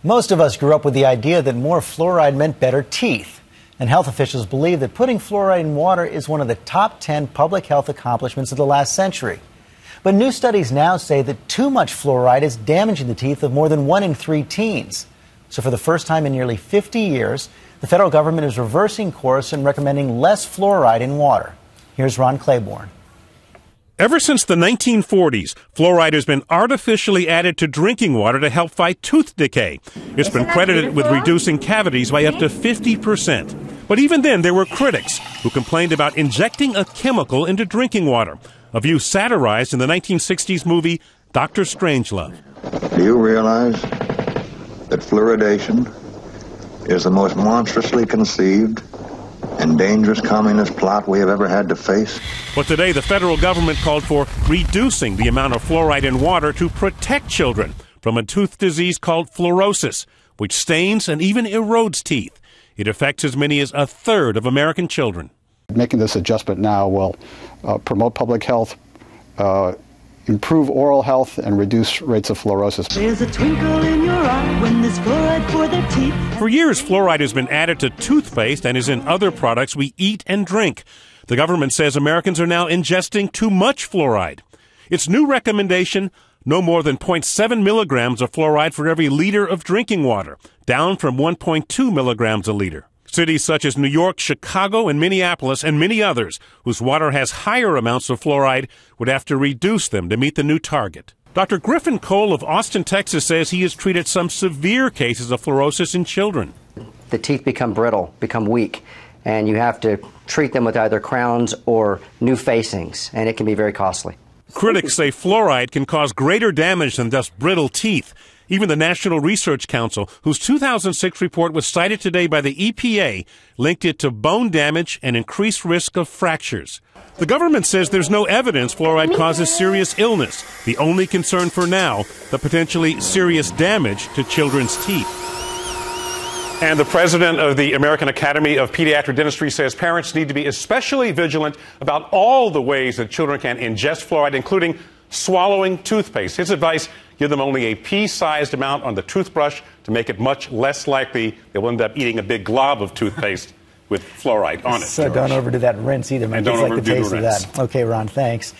Most of us grew up with the idea that more fluoride meant better teeth. And health officials believe that putting fluoride in water is one of the top 10 public health accomplishments of the last century. But new studies now say that too much fluoride is damaging the teeth of more than 1 in 3 teens. So for the first time in nearly 50 years, the federal government is reversing course and recommending less fluoride in water. Here's Ron Claiborne. Ever since the 1940s, fluoride has been artificially added to drinking water to help fight tooth decay. It's been credited with reducing cavities by up to 50%. But even then, there were critics who complained about injecting a chemical into drinking water, a view satirized in the 1960s movie Dr. Strangelove. Do you realize that fluoridation is the most monstrously conceived and dangerous communist plot we have ever had to face? But today, the federal government called for reducing the amount of fluoride in water to protect children from a tooth disease called fluorosis, which stains and even erodes teeth. It affects as many as a third of American children. Making this adjustment now will promote public health, improve oral health, and reduce rates of fluorosis. There's a twinkle in your eye when there's fluoride for their teeth. For years, fluoride has been added to toothpaste and is in other products we eat and drink. The government says Americans are now ingesting too much fluoride. Its new recommendation, no more than 0.7 milligrams of fluoride for every liter of drinking water, down from 1.2 milligrams a liter. Cities such as New York, Chicago, and Minneapolis, and many others, whose water has higher amounts of fluoride, would have to reduce them to meet the new target. Dr. Griffin Cole of Austin, Texas, says he has treated some severe cases of fluorosis in children. The teeth become brittle, become weak, and you have to treat them with either crowns or new facings, and it can be very costly. Critics say fluoride can cause greater damage than just brittle teeth. Even the National Research Council, whose 2006 report was cited today by the EPA, linked it to bone damage and increased risk of fractures. The government says there's no evidence fluoride causes serious illness. The only concern for now, the potentially serious damage to children's teeth. And the president of the American Academy of Pediatric Dentistry says parents need to be especially vigilant about all the ways that children can ingest fluoride, including swallowing toothpaste. His advice, give them only a pea-sized amount on the toothbrush to make it much less likely they will end up eating a big glob of toothpaste with fluoride on it. So don't overdo that rinse either. My kids like the taste of that. Okay, Ron, thanks.